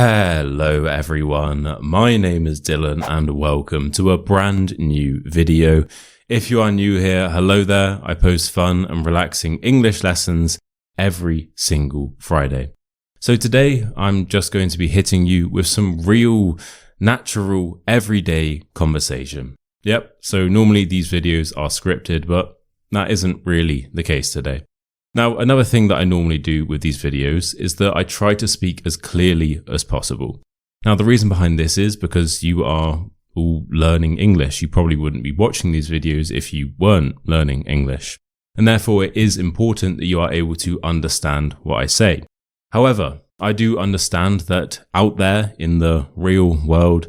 Hello everyone, my name is Dylan and welcome to a brand new video. If you are new here, hello there. I post fun and relaxing English lessons every single Friday. So today I'm just going to be hitting you with some real, natural, everyday conversation. Yep, so normally these videos are scripted, but that isn't really the case today. Now, another thing that I normally do with these videos is that I try to speak as clearly as possible. Now, the reason behind this is because you are all learning English. You probably wouldn't be watching these videos if you weren't learning English. And therefore, it is important that you are able to understand what I say. However, I do understand that out there in the real world,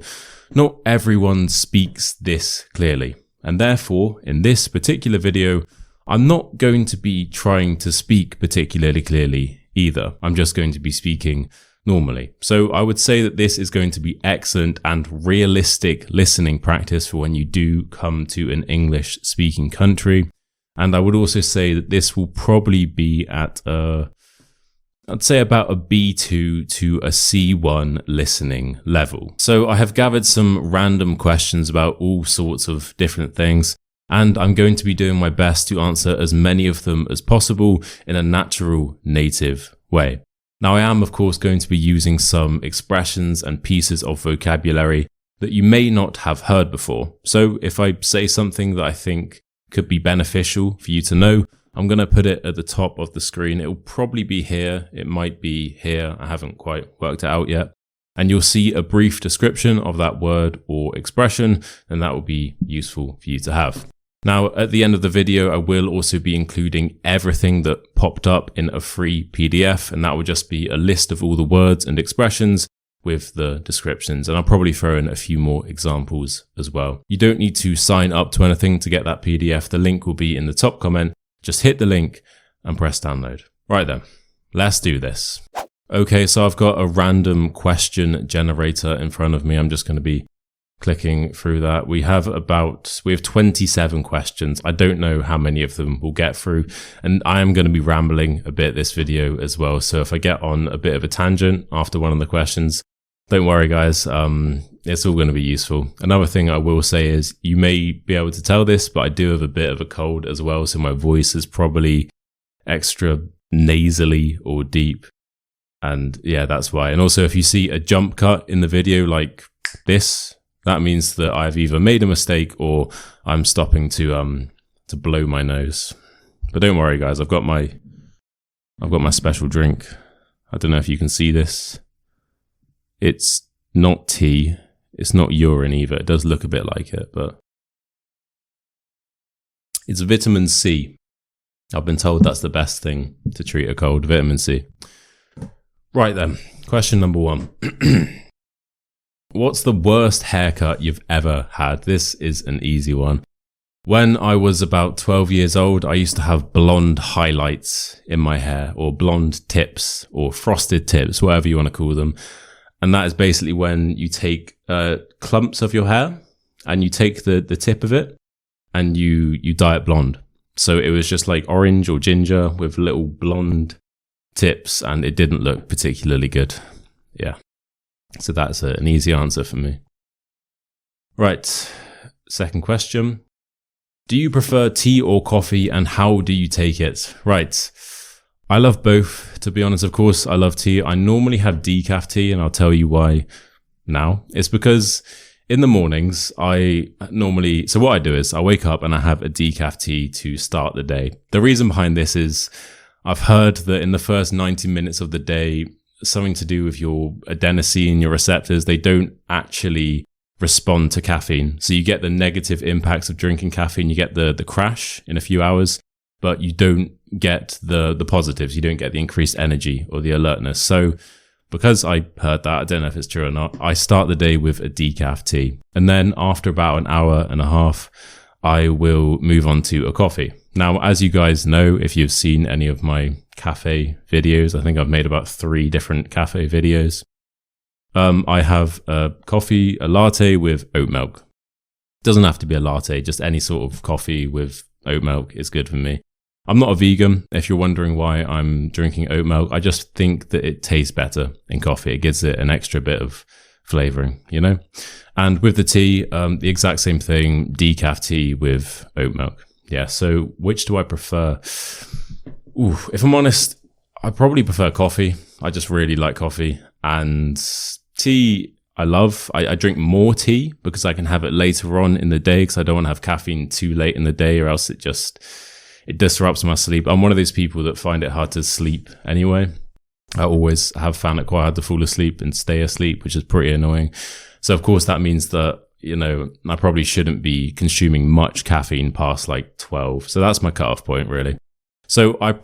not everyone speaks this clearly. And therefore, in this particular video, I'm not going to be trying to speak particularly clearly either. I'm just going to be speaking normally. So I would say that this is going to be excellent and realistic listening practice for when you do come to an English speaking country. And I would also say that this will probably be at I'd say about a B2 to a C1 listening level. So I have gathered some random questions about all sorts of different things. And I'm going to be doing my best to answer as many of them as possible in a natural, native way. Now, I am, of course, going to be using some expressions and pieces of vocabulary that you may not have heard before. So if I say something that I think could be beneficial for you to know, I'm going to put it at the top of the screen. It will probably be here. It might be here. I haven't quite worked it out yet. And you'll see a brief description of that word or expression, and that will be useful for you to have. Now, at the end of the video, I will also be including everything that popped up in a free PDF, and that will just be a list of all the words and expressions with the descriptions. And I'll probably throw in a few more examples as well. You don't need to sign up to anything to get that PDF. The link will be in the top comment. Just hit the link and press download. Right then, let's do this. Okay, so I've got a random question generator in front of me. I'm just going to be clicking through that. We have 27 questions. I don't know how many of them we'll get through, and I am going to be rambling a bit this video as well. So if I get on a bit of a tangent after one of the questions, don't worry guys, it's all going to be useful. Another thing I will say is you may be able to tell this, but I do have a bit of a cold as well, so my voice is probably extra nasally or deep, and yeah, that's why. And also, if you see a jump cut in the video like this, that means that I've either made a mistake or I'm stopping to blow my nose. But don't worry guys, I've got my special drink. I don't know if you can see this. It's not tea. It's not urine either. It does look a bit like it, but it's vitamin C. I've been told that's the best thing to treat a cold, vitamin C. Right then, question number 1. What's the worst haircut you've ever had? This is an easy one. When I was about 12 years old, I used to have blonde highlights in my hair, or blonde tips, or frosted tips, whatever you want to call them. And that is basically when you take clumps of your hair and you take the tip of it and you dye it blonde. So it was just like orange or ginger with little blonde tips, and it didn't look particularly good. Yeah. So that's an easy answer for me. Right, second question. Do you prefer tea or coffee, and how do you take it? Right, I love both, to be honest. Of course, I love tea. I normally have decaf tea, and I'll tell you why now. It's because in the mornings, so what I do is I wake up and I have a decaf tea to start the day. The reason behind this is I've heard that in the first 90 minutes of the day, something to do with your adenosine, your receptors, they don't actually respond to caffeine. So you get the negative impacts of drinking caffeine, you get the crash in a few hours, but you don't get the positives. You don't get the increased energy or the alertness. So because I heard that, I don't know if it's true or not, I start the day with a decaf tea. And then after about an hour and a half, I will move on to a coffee. Now, as you guys know, if you've seen any of my cafe videos, I think I've made about 3 different cafe videos. I have a coffee, a latte with oat milk. Doesn't have to be a latte, just any sort of coffee with oat milk is good for me. I'm not a vegan. If you're wondering why I'm drinking oat milk, I just think that it tastes better in coffee. It gives it an extra bit of flavoring, you know? And with the tea, the exact same thing, decaf tea with oat milk. Yeah, so which do I prefer? Ooh, if I'm honest, I probably prefer coffee. I just really like coffee. And tea, I love. I drink more tea because I can have it later on in the day because I don't want to have caffeine too late in the day or else it disrupts my sleep. I'm one of those people that find it hard to sleep anyway. I always have found it quite hard to fall asleep and stay asleep, which is pretty annoying. So of course that means that, you know, I probably shouldn't be consuming much caffeine past like 12. So that's my cutoff point really. So I'd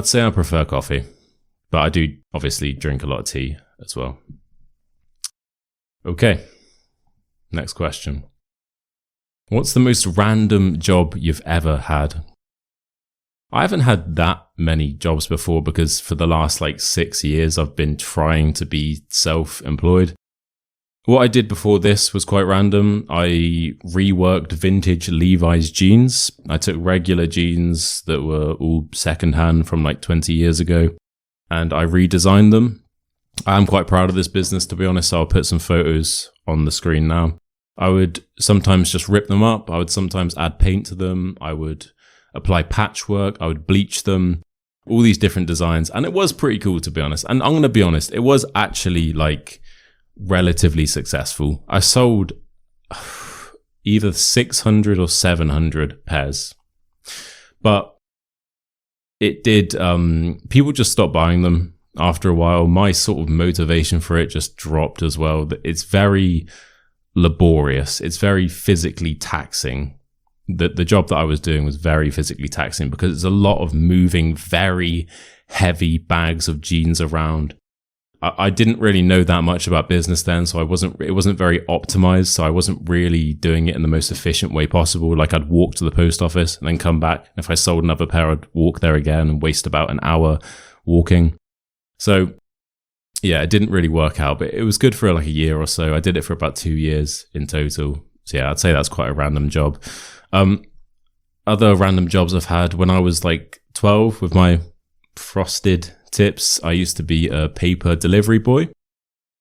say I prefer coffee, but I do obviously drink a lot of tea as well. Okay. Next question. What's the most random job you've ever had? I haven't had that many jobs before because for the last 6 years, I've been trying to be self-employed. What I did before this was quite random. I reworked vintage Levi's jeans. I took regular jeans that were all secondhand from 20 years ago and I redesigned them. I'm quite proud of this business, to be honest. So I'll put some photos on the screen now. I would sometimes just rip them up. I would sometimes add paint to them. I would apply patchwork. I would bleach them, all these different designs. And it was pretty cool, to be honest. And I'm going to be honest, it was actually relatively successful. I sold either 600 or 700 pairs, but it did, people just stopped buying them after a while. My sort of motivation for it just dropped as well. It's very laborious. It's very physically taxing. The job that I was doing was very physically taxing because it's a lot of moving very heavy bags of jeans around. I didn't really know that much about business then, so it wasn't very optimized, so I wasn't really doing it in the most efficient way possible. I'd walk to the post office and then come back. If I sold another pair, I'd walk there again and waste about an hour walking. So yeah, it didn't really work out, but it was good for a year or so. I did it for about 2 years in total. So yeah, I'd say that's quite a random job. Other random jobs I've had, when I was 12 with my frosted tips, I used to be a paper delivery boy.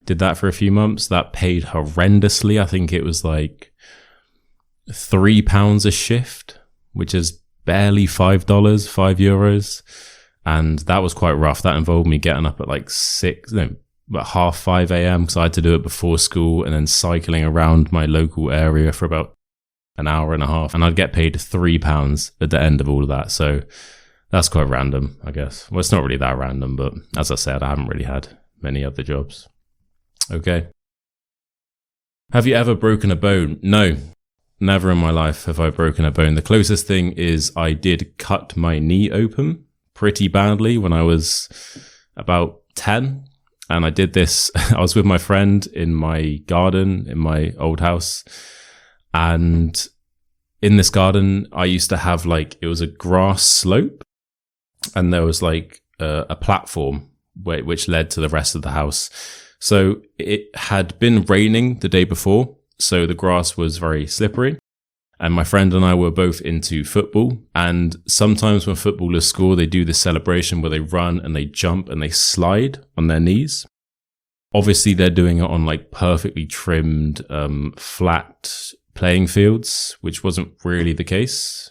Did that for a few months. That paid horrendously. I think it was £3 a shift, which is barely $5, €5. And that was quite rough. That involved me getting up at about 5 a.m. because I had to do it before school and then cycling around my local area for about an hour and a half. And I'd get paid £3 at the end of all of that. So that's quite random, I guess. Well, it's not really that random, but as I said, I haven't really had many other jobs. Okay. Have you ever broken a bone? No, never in my life have I broken a bone. The closest thing is I did cut my knee open pretty badly when I was about 10. And I did this, I was with my friend in my garden in my old house. And in this garden, I used to have it was a grass slope. And there was a platform which led to the rest of the house. So it had been raining the day before. So the grass was very slippery. And my friend and I were both into football. And sometimes when footballers score, they do this celebration where they run and they jump and they slide on their knees. Obviously, they're doing it on perfectly trimmed, flat playing fields, which wasn't really the case.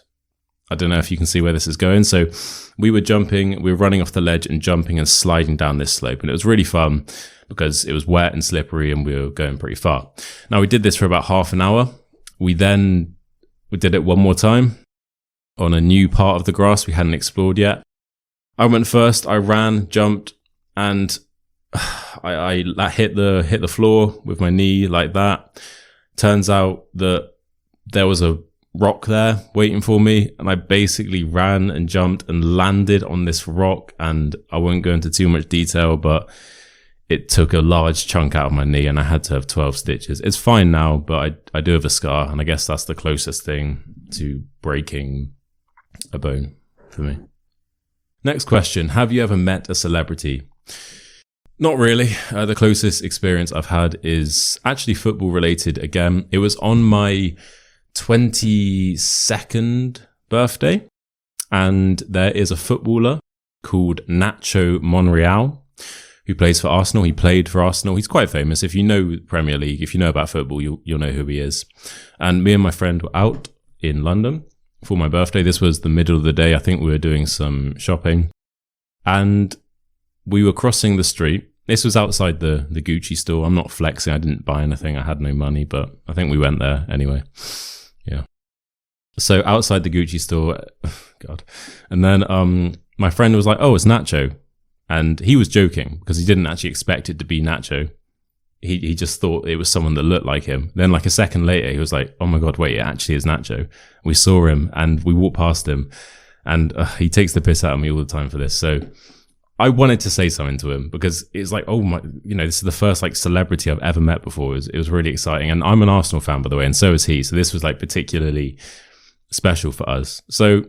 I don't know if you can see where this is going. So we were running off the ledge and jumping and sliding down this slope. And it was really fun because it was wet and slippery and we were going pretty far. Now we did this for about half an hour. We did it one more time on a new part of the grass we hadn't explored yet. I went first, I ran, jumped, and I hit the floor with my knee like that. Turns out that there was a rock there waiting for me, and I basically ran and jumped and landed on this rock, and I won't go into too much detail, but it took a large chunk out of my knee and I had to have 12 stitches. It's fine now, but I do have a scar, and I guess that's the closest thing to breaking a bone for me. Next question. Have you ever met a celebrity? Not really. The closest experience I've had is actually football related again. It was on my 22nd birthday, and there is a footballer called Nacho Monreal who plays for Arsenal. He played for Arsenal. He's quite famous. If you know Premier League, if you know about football, you'll know who he is. And me and my friend were out in London for my birthday. This was the middle of the day. I think we were doing some shopping, and we were crossing the street. This was outside the Gucci store. I'm not flexing. I didn't buy anything. I had no money, but I think we went there anyway. Yeah. So outside the Gucci store, God. And then my friend was like, "Oh, it's Nacho." And he was joking because he didn't actually expect it to be Nacho. He just thought it was someone that looked like him. Then like a second later, he was like, "Oh my God, wait, it actually is Nacho." We saw him and we walked past him, and he takes the piss out of me all the time for this. So I wanted to say something to him because it's like, oh my, this is the first like celebrity I've ever met before. It was really exciting. And I'm an Arsenal fan, by the way, and so is he. So this was like particularly special for us. So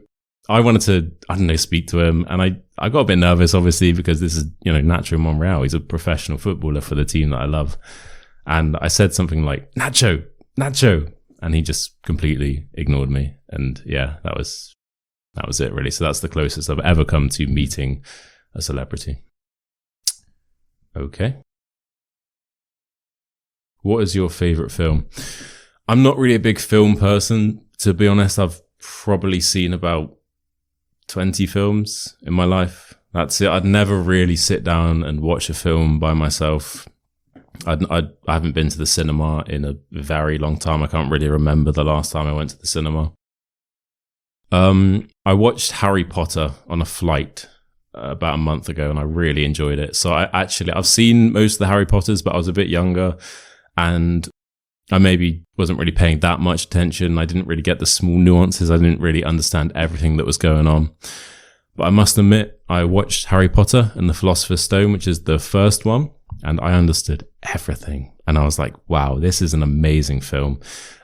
I wanted to, speak to him. And I got a bit nervous, obviously, because this is, Nacho Monreal. He's a professional footballer for the team that I love. And I said something like, Nacho. And he just completely ignored me. And yeah, that was it really. So that's the closest I've ever come to meeting a celebrity. Okay. What is your favorite film? I'm not really a big film person, to be honest. I've probably seen about 20 films in my life. That's it. I'd never really sit down and watch a film by myself. I haven't been to the cinema in a very long time. I can't really remember the last time I went to the cinema. I watched Harry Potter on a flight about a month ago, and I really enjoyed it. So I've seen most of the Harry Potters, but I was a bit younger, and I maybe wasn't really paying that much attention. I didn't really get the small nuances. I didn't really understand everything that was going on. But I must admit, I watched Harry Potter and the Philosopher's Stone, which is the first one, and I understood everything. And I was like, wow, this is an amazing film.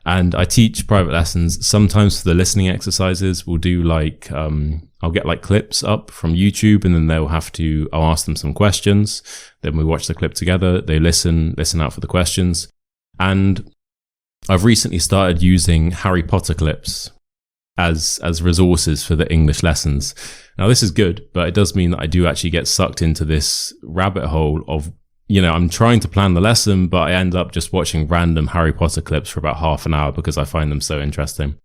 And I teach private lessons. Sometimes for the listening exercises, we'll do like, I'll get like clips up from YouTube, and then I'll ask them some questions. Then we watch the clip together. They listen out for the questions. And I've recently started using Harry Potter clips as resources for the English lessons. Now this is good, but it does mean that I do actually get sucked into this rabbit hole of, I'm trying to plan the lesson, but I end up just watching random Harry Potter clips for about half an hour because I find them so interesting.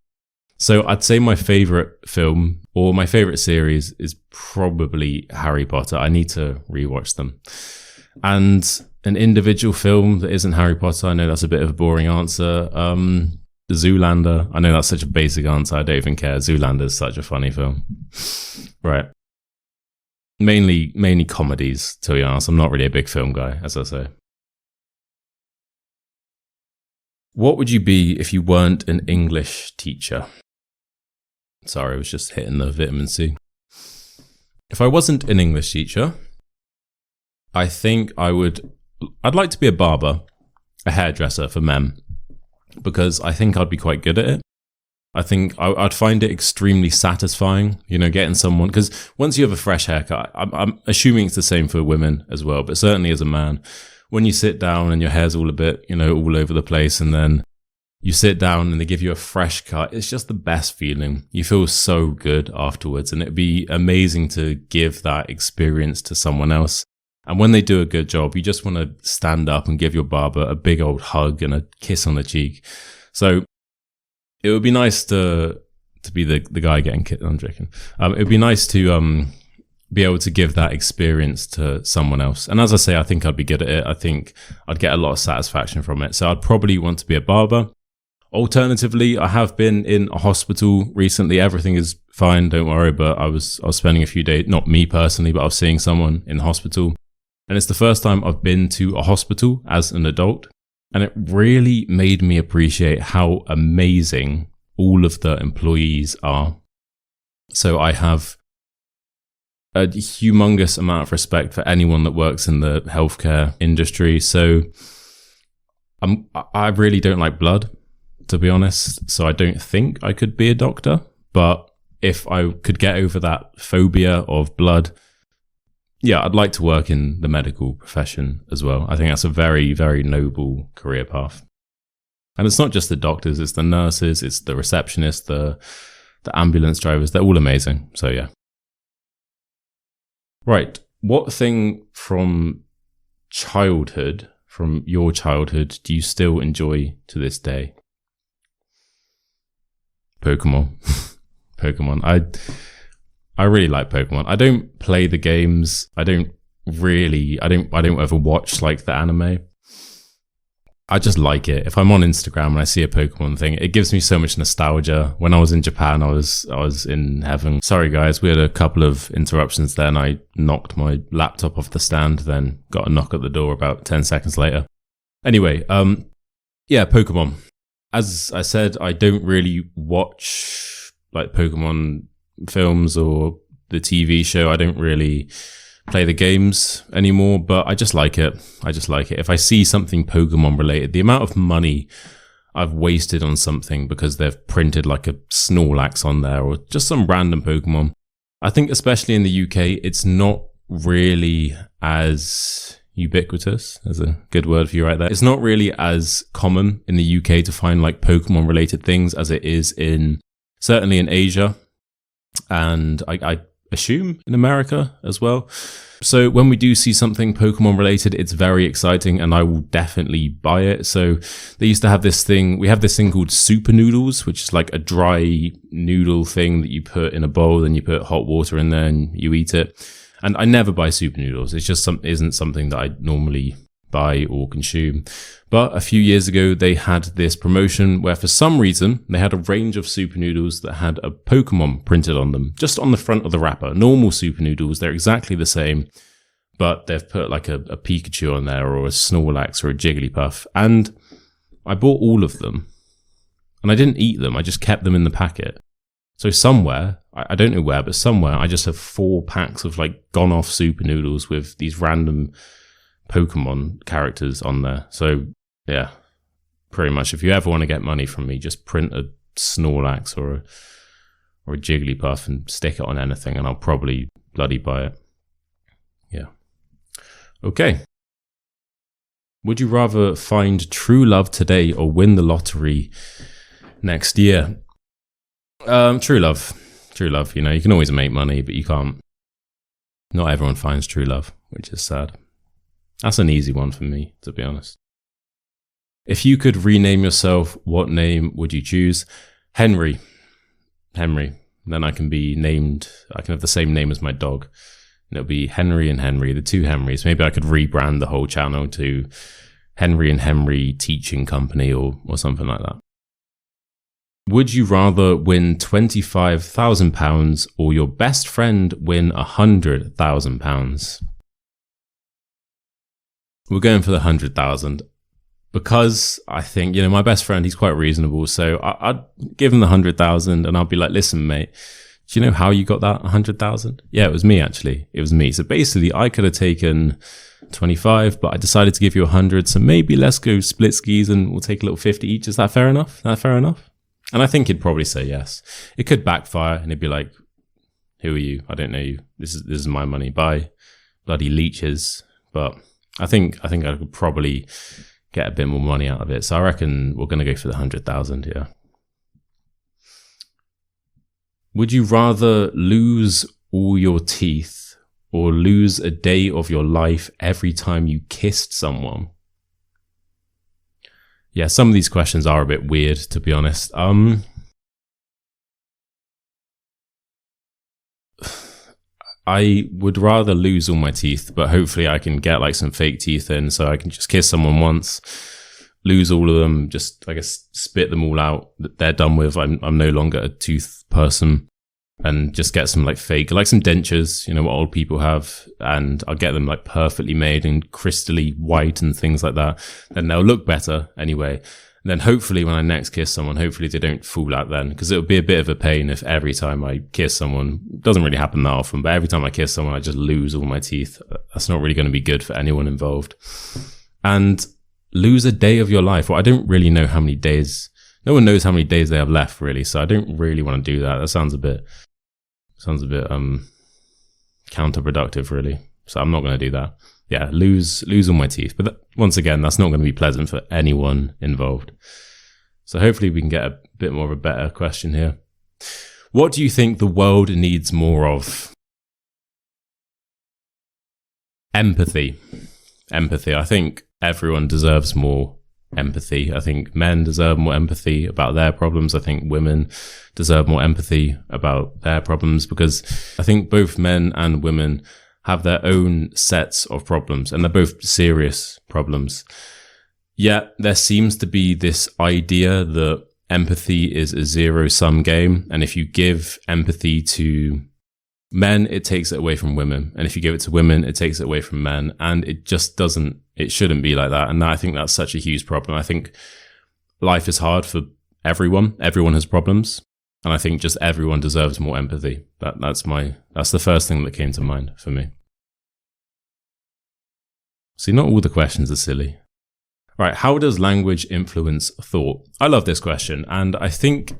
So I'd say my favorite film or my favorite series is probably Harry Potter. I need to rewatch them. And an individual film that isn't Harry Potter, I know that's a bit of a boring answer. Zoolander. I know that's such a basic answer. I don't even care. Zoolander is such a funny film. Right. Mainly comedies, to be honest. I'm not really a big film guy, as I say. What would you be if you weren't an English teacher? Sorry, I was just hitting the vitamin C. If I wasn't an English teacher, I think I'd like to be a barber, a hairdresser for men, because I think I'd be quite good at it. I think I'd find it extremely satisfying, getting someone, because once you have a fresh haircut, I'm assuming it's the same for women as well, but certainly as a man, when you sit down and your hair's all a bit, all over the place, and then you sit down and they give you a fresh cut, it's just the best feeling. You feel so good afterwards, and it'd be amazing to give that experience to someone else. And when they do a good job, you just want to stand up and give your barber a big old hug and a kiss on the cheek. So it would be nice to be the guy getting kissed. I'm joking. It would be nice to be able to give that experience to someone else. And as I say, I think I'd be good at it. I think I'd get a lot of satisfaction from it. So I'd probably want to be a barber. Alternatively, I have been in a hospital recently. Everything is fine, don't worry. But I was spending a few days, not me personally, but I was seeing someone in the hospital. And it's the first time I've been to a hospital as an adult. And it really made me appreciate how amazing all of the employees are. So I have a humongous amount of respect for anyone that works in the healthcare industry. So I really don't like blood, to be honest. So I don't think I could be a doctor. But if I could get over that phobia of blood, yeah, I'd like to work in the medical profession as well. I think that's a very, very noble career path. And it's not just the doctors, it's the nurses, it's the receptionists, the the ambulance drivers, they're all amazing. So yeah. Right. What thing from your childhood, do you still enjoy to this day? Pokemon. Pokemon. I really like Pokemon. I don't play the games. I don't ever watch like the anime. I just like it. If I'm on Instagram and I see a Pokemon thing, it gives me so much nostalgia. When I was in Japan, I was in heaven. Sorry guys, we had a couple of interruptions there and I knocked my laptop off the stand, then got a knock at the door about 10 seconds later. Anyway, yeah, Pokemon. As I said, I don't really watch like Pokemon films or the TV show. I don't really play the games anymore, but I just like it. If I see something Pokemon related, the amount of money I've wasted on something because they've printed like a Snorlax on there or just some random Pokemon. I think especially in the UK, it's not really as ubiquitous. There's a good word for you right there. It's not really as common in the UK to find like Pokemon related things as it is certainly in Asia. And I assume in America as well. So when we do see something Pokemon related, it's very exciting and I will definitely buy it. So they used to have this thing, we have this thing called super noodles, which is like a dry noodle thing that you put in a bowl and you put hot water in there and you eat it. And I never buy super noodles. It's just isn't something that I normally buy or consume. But a few years ago, they had this promotion where for some reason, they had a range of super noodles that had a Pokemon printed on them, just on the front of the wrapper. Normal super noodles, they're exactly the same, but they've put like a Pikachu on there or a Snorlax or a Jigglypuff. And I bought all of them and I didn't eat them. I just kept them in the packet. So somewhere, I don't know where, but somewhere I just have 4 packs of like gone off super noodles with these random Pokemon characters on there. So yeah, pretty much if you ever want to get money from me, just print a Snorlax or a Jigglypuff and stick it on anything and I'll probably bloody buy it. Yeah. Okay. Would you rather find true love today or win the lottery next year? True love. True love, you know, you can always make money, but you can't. Not everyone finds true love, which is sad. That's an easy one for me, to be honest. If you could rename yourself, what name would you choose? Henry. Henry. Then I can be named, I can have the same name as my dog. And it'll be Henry and Henry, the two Henrys. Maybe I could rebrand the whole channel to Henry and Henry Teaching Company or something like that. Would you rather win £25,000 or your best friend win £100,000? We're going for the 100,000 because I think, you know, my best friend, he's quite reasonable. So I'd give him the 100,000 and I'll be like, listen, mate, do you know how you got that 100,000? Yeah, it was me, actually. It was me. So basically I could have taken 25, but I decided to give you 100. So maybe let's go split skis and we'll take a little 50 each. Is that fair enough? Is that fair enough? And I think he'd probably say yes. It could backfire and he'd be like, who are you? I don't know you. This is my money. Bye, bloody leeches. But I think I could probably get a bit more money out of it. So I reckon we're going to go for the 100,000, yeah. Would you rather lose all your teeth or lose a day of your life every time you kissed someone? Yeah, some of these questions are a bit weird, to be honest. I would rather lose all my teeth, but hopefully I can get like some fake teeth in so I can just kiss someone once, lose all of them, just, I guess, spit them all out. They're done with. I'm no longer a tooth person. And just get some like fake, like some dentures, you know, what old people have. And I'll get them like perfectly made and crystally white and things like that. Then they'll look better anyway. And then hopefully when I next kiss someone, hopefully they don't fall out then. Because it would be a bit of a pain if every time I kiss someone, it doesn't really happen that often, but every time I kiss someone, I just lose all my teeth. That's not really going to be good for anyone involved. And lose a day of your life. Well, I don't really know how many days. No one knows how many days they have left, really. So I don't really want to do that. That sounds a bit counterproductive, really. So I'm not going to do that. Yeah, lose all my teeth. But once again, that's not going to be pleasant for anyone involved. So hopefully we can get a bit more of a better question here. What do you think the world needs more of? Empathy. Empathy. I think everyone deserves more empathy. I think men deserve more empathy about their problems. I think women deserve more empathy about their problems, because I think both men and women have their own sets of problems, and they're both serious problems. Yet there seems to be this idea that empathy is a zero-sum game, and if you give empathy to men, it takes it away from women, and if you give it to women, it takes it away from men, and it just doesn't, it shouldn't be like that. And I think that's such a huge problem. I think life is hard for everyone. Everyone has problems, and I think just everyone deserves more empathy. That's the first thing that came to mind for me. See, not all the questions are silly. Right, how does language influence thought? I love this question, and I think,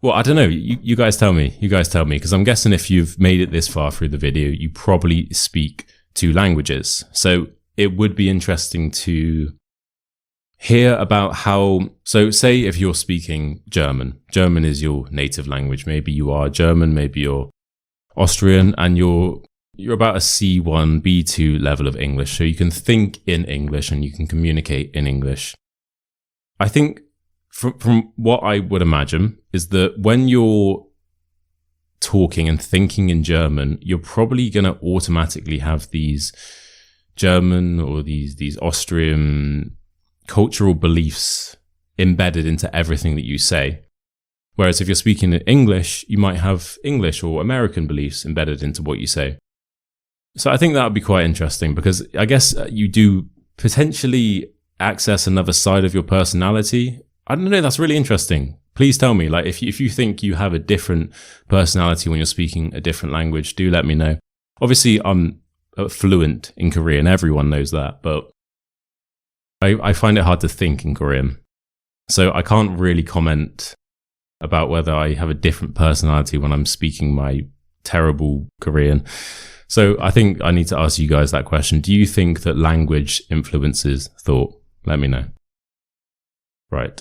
well, I don't know, you guys tell me, because I'm guessing if you've made it this far through the video, you probably speak 2 languages. So it would be interesting to hear about how, so say if you're speaking German is your native language, maybe you are German, maybe you're Austrian, and you're about a C1, B2 level of English. So you can think in English and you can communicate in English. I think from what I would imagine is that when you're talking and thinking in German, you're probably going to automatically have these German or these Austrian cultural beliefs embedded into everything that you say. Whereas if you're speaking in English, you might have English or American beliefs embedded into what you say. So I think that would be quite interesting, because I guess you do potentially access another side of your personality. I don't know, that's really interesting. Please tell me, like, if you think you have a different personality when you're speaking a different language, do let me know. Obviously, I'm fluent in Korean, everyone knows that, but I find it hard to think in Korean. So I can't really comment about whether I have a different personality when I'm speaking my terrible Korean. So I think I need to ask you guys that question. Do you think that language influences thought? Let me know. Right.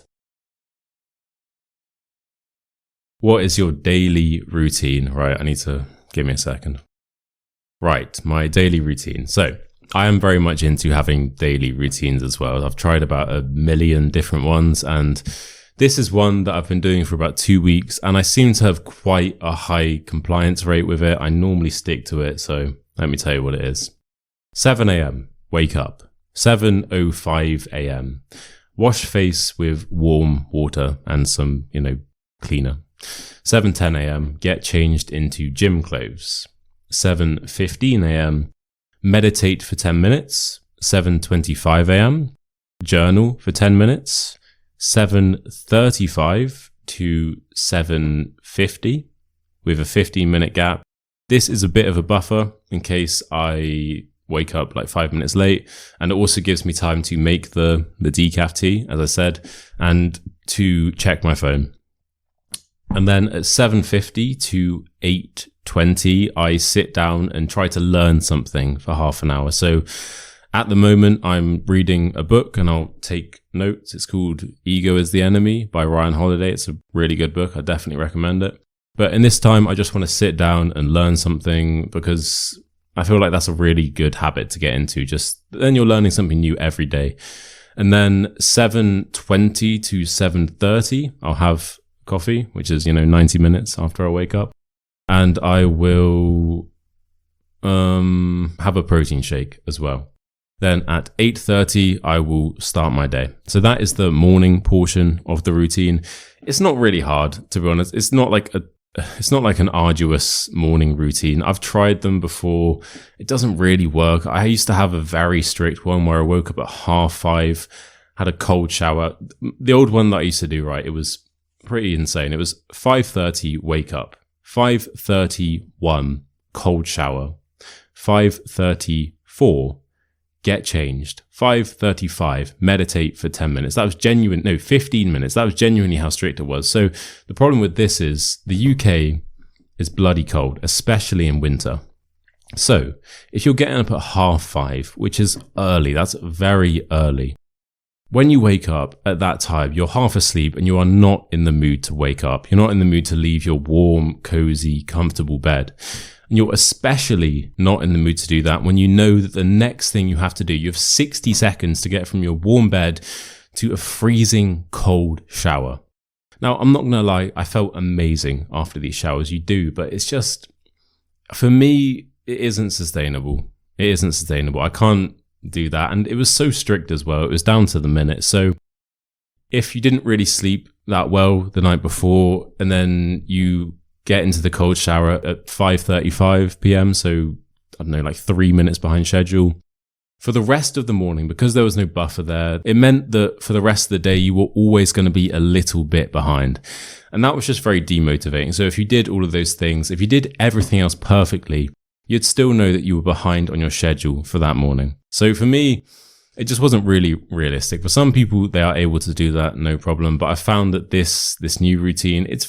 What is your daily routine? Right, I need to, give me a second. Right, my daily routine. So I am very much into having daily routines as well. I've tried about 1 million different ones, and this is one that I've been doing for about 2 weeks, and I seem to have quite a high compliance rate with it. I normally stick to it, so let me tell you what it is. 7 a.m, wake up. 7:05 a.m, wash face with warm water and some, cleaner. 7:10 a.m, get changed into gym clothes. 7:15 a.m, meditate for 10 minutes. 7:25 a.m, journal for 10 minutes. 7:35 to 7:50 with a 15-minute gap. This is a bit of a buffer in case I wake up like 5 minutes late, and it also gives me time to make the decaf tea, as I said, and to check my phone. And then at 7:50 to 8:20, I sit down and try to learn something for half an hour. So at the moment, I'm reading a book and I'll take notes. It's called Ego is the Enemy by Ryan Holiday. It's a really good book. I definitely recommend it. But in this time, I just want to sit down and learn something, because I feel like that's a really good habit to get into. Just then you're learning something new every day. And then 7:20 to 7:30, I'll have coffee, which is, 90 minutes after I wake up. And I will have a protein shake as well. Then at 8:30, I will start my day. So that is the morning portion of the routine. It's not really hard, to be honest. It's not like an arduous morning routine. I've tried them before. It doesn't really work. I used to have a very strict one where I woke up at 5:30, had a cold shower. The old one that I used to do, right, it was pretty insane. It was 5:30, wake up. 5:31, cold shower. 5:34, get changed. 5:35, meditate for 10 minutes. That was 15 minutes. That was genuinely how strict it was. So the problem with this is the UK is bloody cold, especially in winter. So if you're getting up at 5:30, which is early, that's very early. when you wake up at that time, you're half asleep and you are not in the mood to wake up. You're not in the mood to leave your warm, cozy, comfortable bed. And you're especially not in the mood to do that when you know that the next thing you have to do, you have 60 seconds to get from your warm bed to a freezing cold shower. Now, I'm not going to lie, I felt amazing after these showers. You do, but it's just, for me, it isn't sustainable. It isn't sustainable. I can't do that. And it was so strict as well. It was down to the minute. So if you didn't really sleep that well the night before and then you get into the cold shower at 5:35 p.m, so I don't know, like 3 minutes behind schedule, for the rest of the morning, because there was no buffer there, it meant that for the rest of the day, you were always going to be a little bit behind. And that was just very demotivating. So if you did all of those things, if you did everything else perfectly, you'd still know that you were behind on your schedule for that morning. So for me, it just wasn't really realistic. For some people, they are able to do that, no problem. But I found that this new routine, it's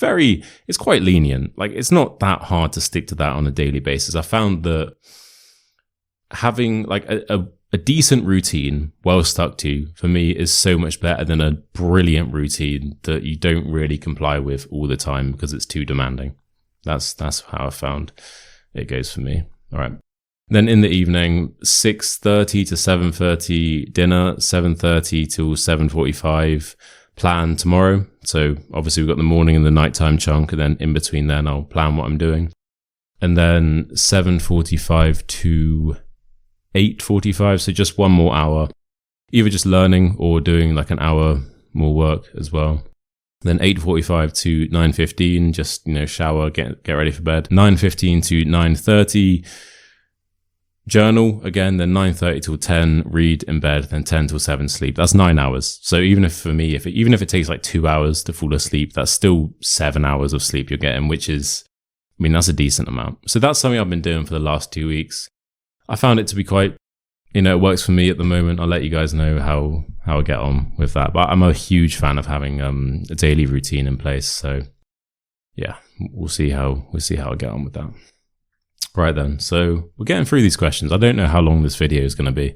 quite lenient. Like, it's not that hard to stick to that on a daily basis. I found that having like a decent routine, well stuck to, for me, is so much better than a brilliant routine that you don't really comply with all the time because it's too demanding. That's how I found it goes for me. All right. Then in the evening, 6:30 to 7:30 dinner, 7:30 till 7:45 plan tomorrow. So obviously we've got the morning and the nighttime chunk, and then in between then I'll plan what I'm doing. And then 7:45 to 8:45, so just one more hour, either just learning or doing like an hour more work as well. Then 8:45 to 9:15, just, shower, get ready for bed. 9:15 to 9:30, journal again. Then 9:30 till 10, read in bed. Then 10 till 7, sleep. That's 9 hours. So even if it takes like 2 hours to fall asleep, that's still 7 hours of sleep you're getting, which is, that's a decent amount. So that's something I've been doing for the last 2 weeks. I found it to be quite, it works for me at the moment. I'll let you guys know how I get on with that. But I'm a huge fan of having a daily routine in place. So yeah, we'll see how I get on with that. Right then, so we're getting through these questions. I don't know how long this video is going to be.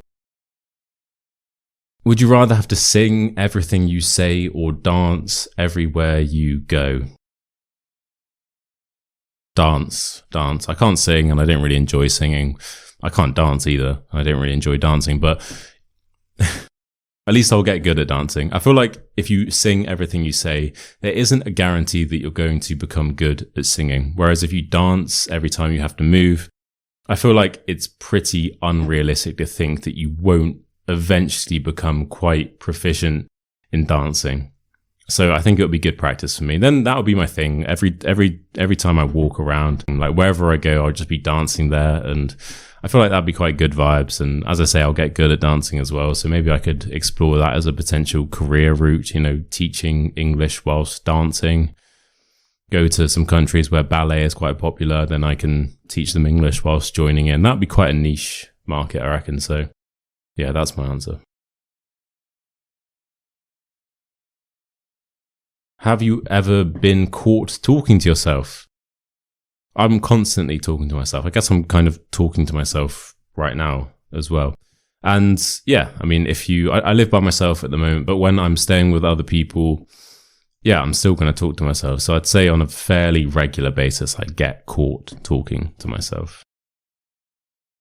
Would you rather have to sing everything you say or dance everywhere you go? Dance. I can't sing and I don't really enjoy singing. I can't dance either. I don't really enjoy dancing, but at least I'll get good at dancing. I feel like if you sing everything you say, there isn't a guarantee that you're going to become good at singing. Whereas if you dance every time you have to move, I feel like it's pretty unrealistic to think that you won't eventually become quite proficient in dancing. So I think it would be good practice for me. Then that would be my thing. Every time I walk around, like wherever I go, I'll just be dancing there, and I feel like that'd be quite good vibes. And as I say, I'll get good at dancing as well. So maybe I could explore that as a potential career route, teaching English whilst dancing. Go to some countries where ballet is quite popular, then I can teach them English whilst joining in. That'd be quite a niche market, I reckon. So yeah, that's my answer. Have you ever been caught talking to yourself? I'm constantly talking to myself. I guess I'm kind of talking to myself right now as well. And yeah, I live by myself at the moment, but when I'm staying with other people, yeah, I'm still going to talk to myself. So I'd say on a fairly regular basis, I get caught talking to myself.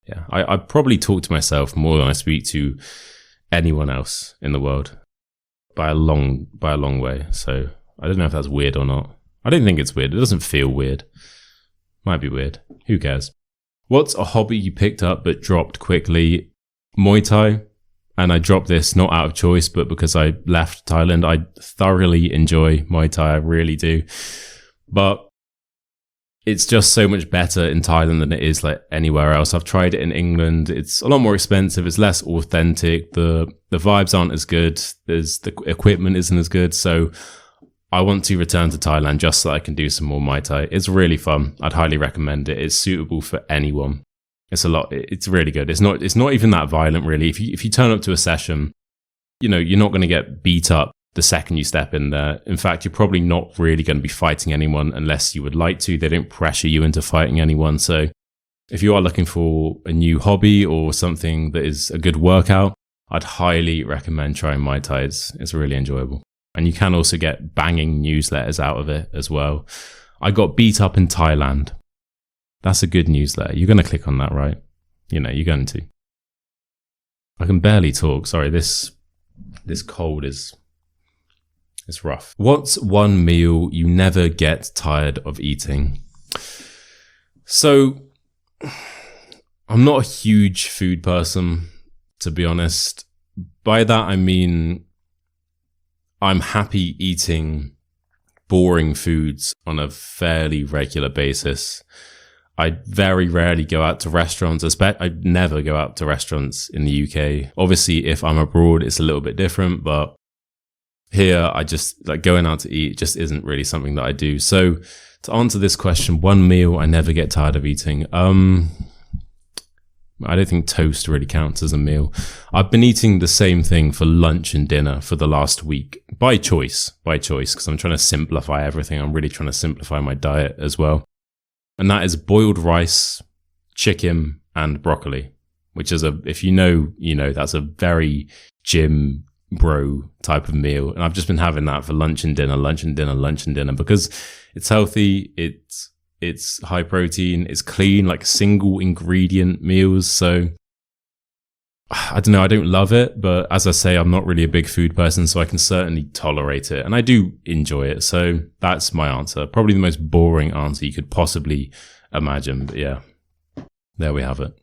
Yeah, I probably talk to myself more than I speak to anyone else in the world by a long way. So I don't know if that's weird or not. I don't think it's weird. It doesn't feel weird. Might be weird. Who cares? What's a hobby you picked up but dropped quickly? Muay Thai. And I dropped this not out of choice, but because I left Thailand. I thoroughly enjoy Muay Thai. I really do. But it's just so much better in Thailand than it is like anywhere else. I've tried it in England. It's a lot more expensive. It's less authentic. The vibes aren't as good. The equipment isn't as good. So I want to return to Thailand just so I can do some more Muay Thai. It's really fun. I'd highly recommend it. It's suitable for anyone. It's really good. It's not even that violent, really. If you turn up to a session, you're not going to get beat up the second you step in there. In fact, you're probably not really going to be fighting anyone unless you would like to. They don't pressure you into fighting anyone. So if you are looking for a new hobby or something that is a good workout, I'd highly recommend trying Mai Tais. It's really enjoyable. And you can also get banging newsletters out of it as well. I got beat up in Thailand. That's a good newsletter. You're going to click on that, right? You know, you're going to. I can barely talk. Sorry, this cold is... It's rough. What's one meal you never get tired of eating? So, I'm not a huge food person, to be honest. By that, I mean, I'm happy eating boring foods on a fairly regular basis. I very rarely go out to restaurants. I never go out to restaurants in the UK. Obviously, if I'm abroad, it's a little bit different, but here, I just, like, going out to eat just isn't really something that I do. So, to answer this question, one meal I never get tired of eating. I don't think toast really counts as a meal. I've been eating the same thing for lunch and dinner for the last week. By choice, because I'm trying to simplify everything. I'm really trying to simplify my diet as well. And that is boiled rice, chicken, and broccoli, which is if you know, that's a very gym bro type of meal. And I've just been having that for lunch and dinner, because it's healthy, it's high protein, it's clean, like single ingredient meals. So I don't know, I don't love it, but as I say, I'm not really a big food person, so I can certainly tolerate it, and I do enjoy it. So that's my answer. Probably the most boring answer you could possibly imagine, but yeah, there we have it.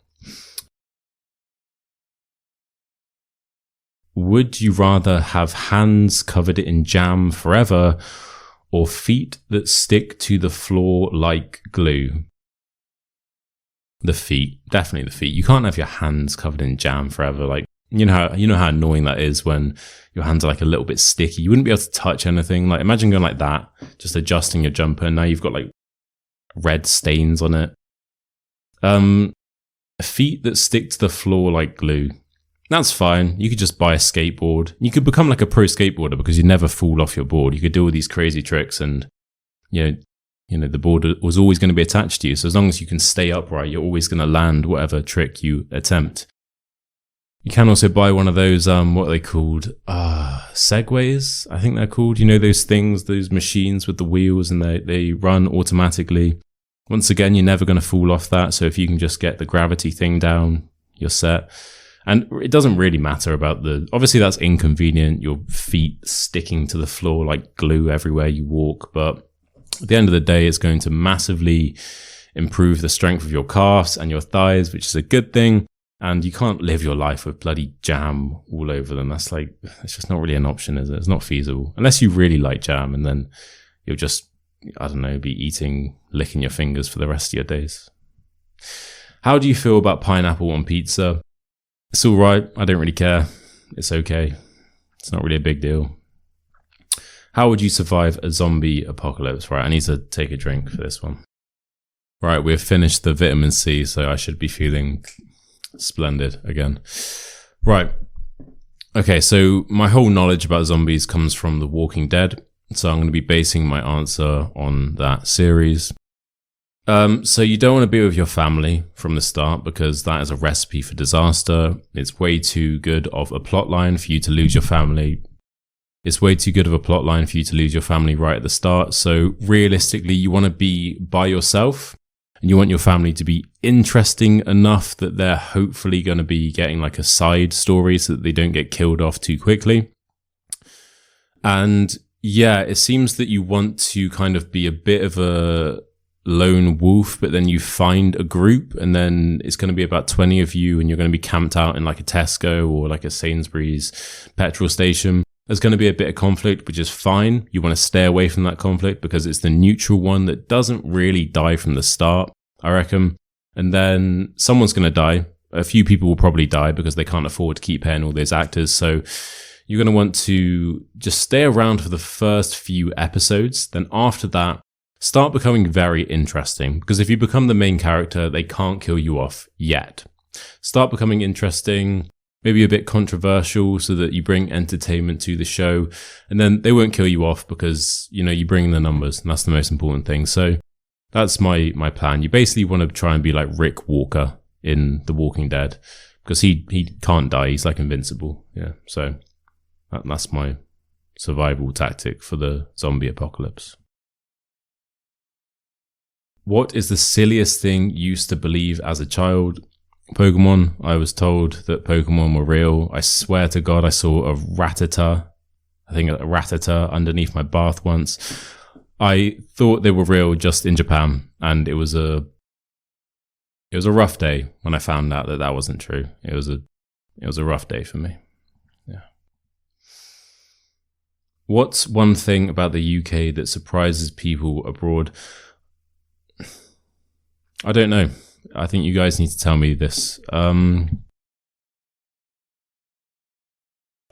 Would you rather have hands covered in jam forever or feet that stick to the floor like glue? The feet, definitely the feet. You can't have your hands covered in jam forever. Like, you know how annoying that is when your hands are like a little bit sticky. You wouldn't be able to touch anything. Like, imagine going like that, just adjusting your jumper, and now you've got like red stains on it. Feet that stick to the floor like glue. That's fine. You could just buy a skateboard. You could become like a pro skateboarder because you never fall off your board. You could do all these crazy tricks, and you know the board was always going to be attached to you. So as long as you can stay upright, you're always going to land whatever trick you attempt. You can also buy one of those what are they called? Segways, I think they're called. You know, those things, those machines with the wheels, and they run automatically. Once again, you're never going to fall off that. So if you can just get the gravity thing down, you're set. And it doesn't really matter about obviously that's inconvenient, your feet sticking to the floor like glue everywhere you walk, but at the end of the day, it's going to massively improve the strength of your calves and your thighs, which is a good thing. And you can't live your life with bloody jam all over them. It's just not really an option, is it? It's not feasible. Unless you really like jam, and then you'll just, I don't know, be licking your fingers for the rest of your days. How do you feel about pineapple on pizza? It's all right. I don't really care. It's okay. It's not really a big deal. How would you survive a zombie apocalypse? Right, I need to take a drink for this one. Right, we've finished the vitamin C, so I should be feeling splendid again. Right. Okay, so my whole knowledge about zombies comes from The Walking Dead, so I'm going to be basing my answer on that series. So you don't want to be with your family from the start, because that is a recipe for disaster. It's way too good of a plotline for you to lose your family. It's way too good of a plotline for you to lose your family right at the start. So realistically, you want to be by yourself, and you want your family to be interesting enough that they're hopefully going to be getting like a side story so that they don't get killed off too quickly. And yeah, it seems that you want to kind of be a bit of a lone wolf, but then you find a group, and then it's going to be about 20 of you, and you're going to be camped out in like a Tesco or like a Sainsbury's petrol station. There's going to be a bit of conflict, which is fine. You want to stay away from that conflict because it's the neutral one that doesn't really die from the start, I reckon. And then someone's going to die. A few people will probably die because they can't afford to keep paying all those actors. So you're going to want to just stay around for the first few episodes. Then after that, start becoming very interesting, because if you become the main character, they can't kill you off yet. Start becoming interesting, maybe a bit controversial, so that you bring entertainment to the show, and then they won't kill you off because, you bring in the numbers, and that's the most important thing. So that's my plan. You basically want to try and be like Rick Walker in The Walking Dead, because he can't die. He's like invincible. Yeah, so that's my survival tactic for the zombie apocalypse. What is the silliest thing you used to believe as a child? Pokemon. I was told that Pokemon were real. I swear to God, I saw a Rattata. I think a Rattata underneath my bath once. I thought they were real just in Japan, and it was a rough day when I found out that wasn't true. It was a rough day for me. Yeah. What's one thing about the UK that surprises people abroad? I don't know. I think you guys need to tell me this.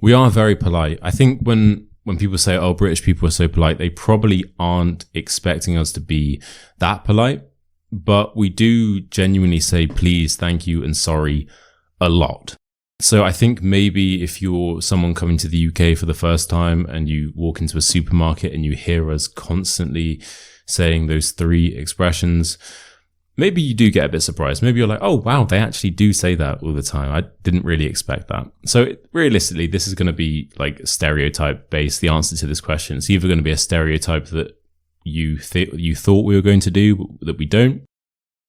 We are very polite. I think when people say, oh, British people are so polite, they probably aren't expecting us to be that polite. But we do genuinely say please, thank you, and sorry a lot. So I think maybe if you're someone coming to the UK for the first time and you walk into a supermarket and you hear us constantly saying those three expressions, maybe you do get a bit surprised. Maybe you're like, oh, wow, they actually do say that all the time. I didn't really expect that. So realistically, this is going to be like stereotype based. The answer to this question, it's either going to be a stereotype that you thought we were going to do that we don't,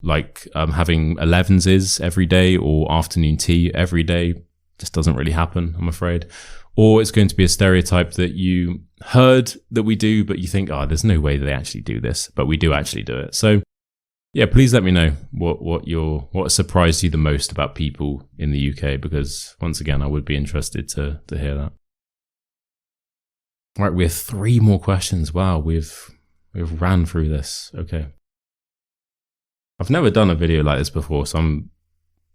like having 11s every day or afternoon tea every day. Just doesn't really happen, I'm afraid. Or it's going to be a stereotype that you heard that we do, but you think, oh, there's no way they actually do this, but we do actually do it. So yeah, please let me know what surprised you the most about people in the UK, because once again, I would be interested to hear that. Right, we have 3 more questions. Wow, we've ran through this. Okay. I've never done a video like this before, so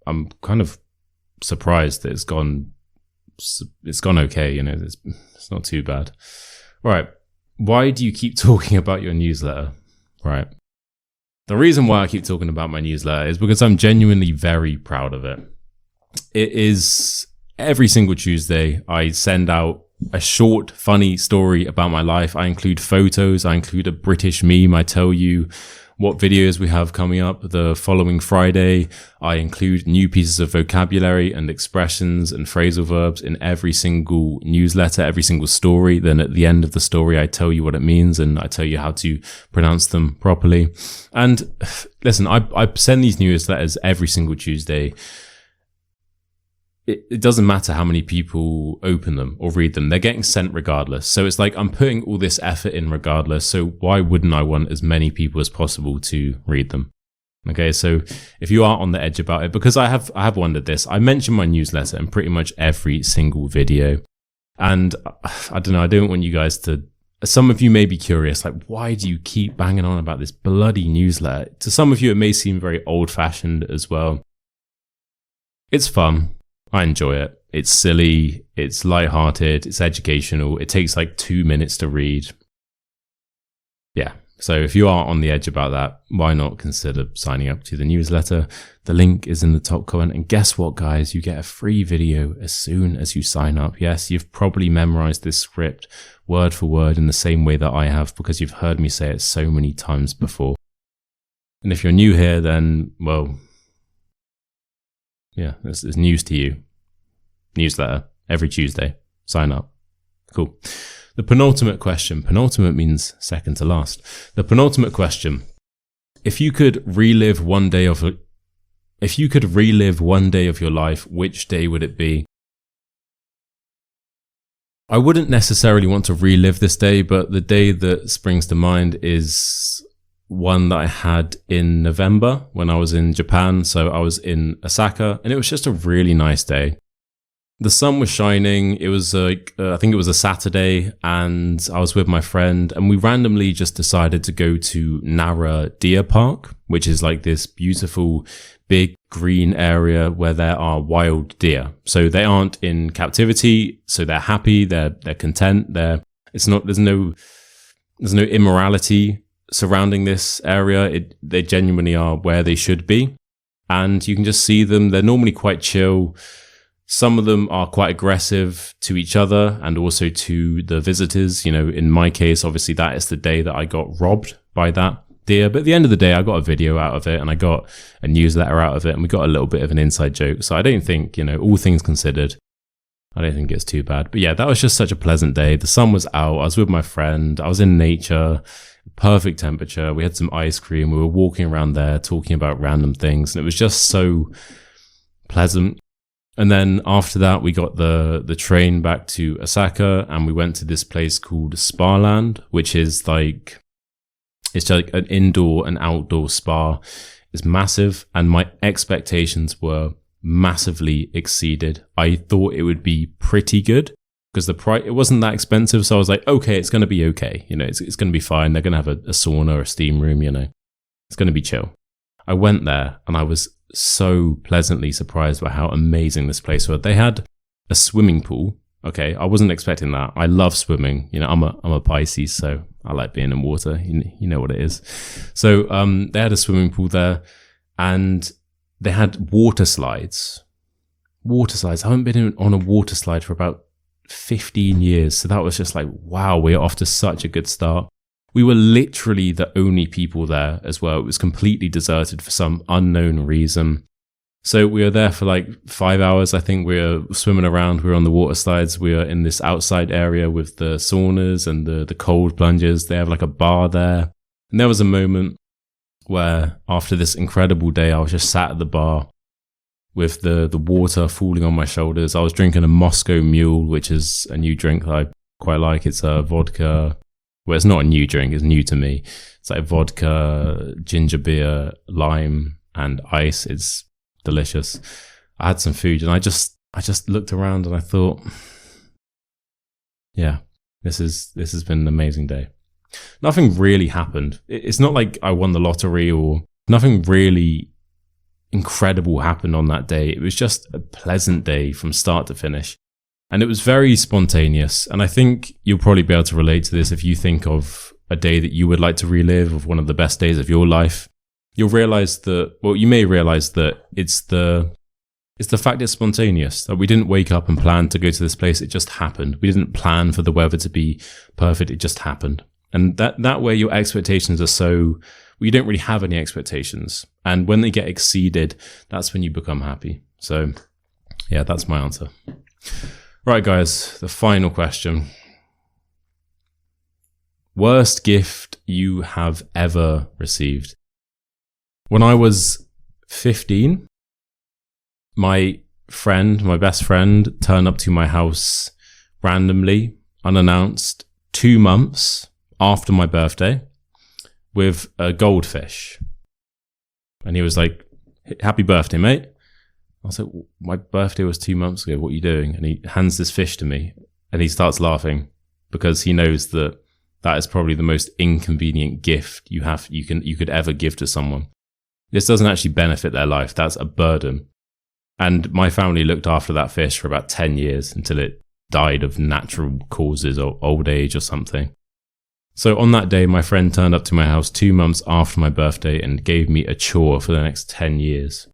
I'm kind of surprised that it's gone okay, you know, it's not too bad. Right. Why do you keep talking about your newsletter? Right. The reason why I keep talking about my newsletter is because I'm genuinely very proud of it. It is every single Tuesday, I send out a short, funny story about my life. I include photos. I include a British meme. I tell you what videos we have coming up the following Friday. I include new pieces of vocabulary and expressions and phrasal verbs in every single newsletter, every single story. Then at the end of the story, I tell you what it means and I tell you how to pronounce them properly. And listen, I send these newsletters every single Tuesday. It doesn't matter how many people open them or read them. They're getting sent regardless. So it's like I'm putting all this effort in regardless. So why wouldn't I want as many people as possible to read them? Okay, so if you are on the edge about it, because I have wondered this. I mention my newsletter in pretty much every single video. And I don't know, I don't want you guys to... Some of you may be curious, like, why do you keep banging on about this bloody newsletter? To some of you, it may seem very old-fashioned as well. It's fun. I enjoy it. It's silly, it's lighthearted, it's educational. It takes like 2 minutes to read. Yeah, so if you are on the edge about that, why not consider signing up to the newsletter? The link is in the top comment. And guess what, guys? You get a free video as soon as you sign up. Yes, you've probably memorized this script word for word in the same way that I have, because you've heard me say it so many times before. And if you're new here, then, well, yeah, it's news to you. Newsletter every Tuesday. Sign up. Cool. The penultimate question. Penultimate means second to last. The penultimate question. If you could relive one day of your life, which day would it be? I wouldn't necessarily want to relive this day, but the day that springs to mind is one that I had in November when I was in Japan. So I was in Osaka and it was just a really nice day. The sun was shining. It was like, I think it was a Saturday, and I was with my friend and we randomly just decided to go to Nara Deer Park, which is like this beautiful big green area where there are wild deer. So they aren't in captivity. So they're happy. They're content. There's no immorality surrounding this area. They genuinely are where they should be. And you can just see them. They're normally quite chill. Some of them are quite aggressive to each other and also to the visitors. You know, in my case, obviously that is the day that I got robbed by that dear. But at the end of the day, I got a video out of it and I got a newsletter out of it and we got a little bit of an inside joke. So I don't think, all things considered, I don't think it's too bad. But yeah, that was just such a pleasant day. The sun was out. I was with my friend. I was in nature, perfect temperature. We had some ice cream. We were walking around there talking about random things and it was just so pleasant. And then after that, we got the train back to Osaka and we went to this place called Spa-land, which is like, it's like an indoor and outdoor spa. It's massive and my expectations were massively exceeded. I thought it would be pretty good because the price, it wasn't that expensive. So I was like, okay, it's going to be okay. It's going to be fine. They're going to have a sauna or a steam room, it's going to be chill. I went there and I was so pleasantly surprised by how amazing this place was. They had a swimming pool. Okay, I wasn't expecting that. I love swimming. I'm a Pisces, so I like being in water. You know what it is. So they had a swimming pool there, and they had water slides. Water slides. I haven't been on a water slide for about 15 years, so that was just like, wow, we're off to such a good start. We were literally the only people there as well. It was completely deserted for some unknown reason. So we were there for like 5 hours. I think we were swimming around. We were on the water slides. We were in this outside area with the saunas and the cold plunges. They have like a bar there. And there was a moment where after this incredible day, I was just sat at the bar with the water falling on my shoulders. I was drinking a Moscow Mule, which is a new drink that I quite like. It's a vodka. Well, it's not a new drink. It's new to me. It's like vodka, ginger beer, lime, and ice. It's delicious. I had some food and I just looked around and I thought, yeah, this has been an amazing day. Nothing really happened. It's not like I won the lottery or nothing really incredible happened on that day. It was just a pleasant day from start to finish. And it was very spontaneous. And I think you'll probably be able to relate to this if you think of a day that you would like to relive, of one of the best days of your life. You'll realize that, well, you may realize that it's the fact it's spontaneous, that we didn't wake up and plan to go to this place. It just happened. We didn't plan for the weather to be perfect. It just happened. And that way your expectations are so, well, you don't really have any expectations. And when they get exceeded, that's when you become happy. So yeah, that's my answer. Right, guys, the final question. Worst gift you have ever received? When I was 15, my best friend, turned up to my house randomly, unannounced, 2 months after my birthday with a goldfish. And he was like, "Happy birthday, mate." I was like, "My birthday was 2 months ago. What are you doing?" And he hands this fish to me and he starts laughing because he knows that is probably the most inconvenient gift you could ever give to someone. This doesn't actually benefit their life. That's a burden. And my family looked after that fish for about 10 years until it died of natural causes or old age or something. So on that day, my friend turned up to my house 2 months after my birthday and gave me a chore for the next 10 years.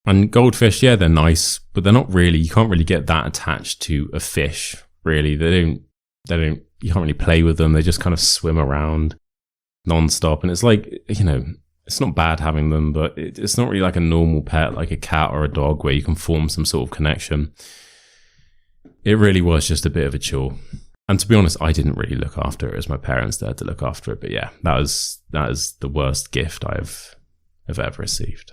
And goldfish, yeah, they're nice, but they're not really, you can't really get that attached to a fish, really. You can't really play with them. They just kind of swim around non-stop. And it's like, it's not bad having them, but it's not really like a normal pet, like a cat or a dog where you can form some sort of connection. It really was just a bit of a chore. And to be honest, I didn't really look after it. It was my parents that had to look after it. But yeah, that is the worst gift I've ever received.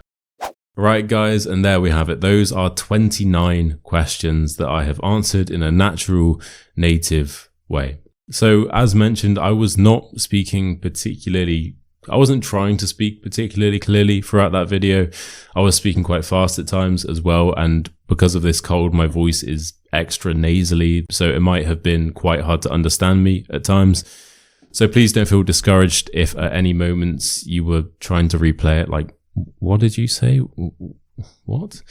Right, guys, and there we have it. Those are 29 questions that I have answered in a natural, native way. So as mentioned, I wasn't trying to speak particularly clearly throughout that video. I was speaking quite fast at times as well. And because of this cold, my voice is extra nasally. So it might have been quite hard to understand me at times. So please don't feel discouraged if at any moments you were trying to replay it like, "What did you say? What?"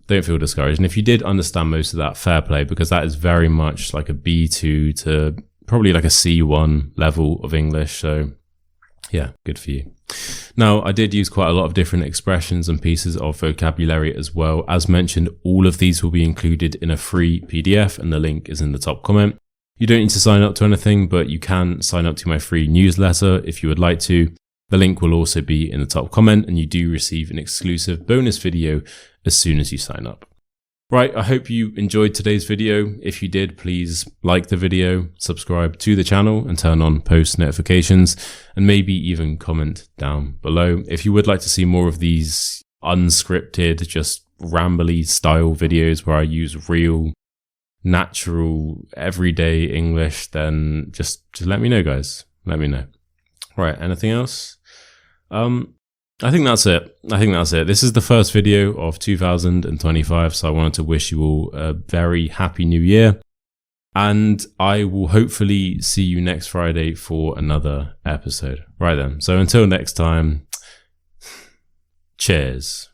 Don't feel discouraged. And if you did understand most of that, fair play, because that is very much like a B2 to probably like a C1 level of English. So yeah, good for you. Now, I did use quite a lot of different expressions and pieces of vocabulary as well. As mentioned, all of these will be included in a free PDF and the link is in the top comment. You don't need to sign up to anything, but you can sign up to my free newsletter if you would like to. The link will also be in the top comment, and you do receive an exclusive bonus video as soon as you sign up. Right, I hope you enjoyed today's video. If you did, please like the video, subscribe to the channel and turn on post notifications, and maybe even comment down below. If you would like to see more of these unscripted, just rambly style videos where I use real, natural, everyday English, then just let me know, guys. Let me know. Right, anything else? I think that's it. This is the first video of 2025, so I wanted to wish you all a very happy new year. And I will hopefully see you next Friday for another episode. Right then, so until next time, cheers.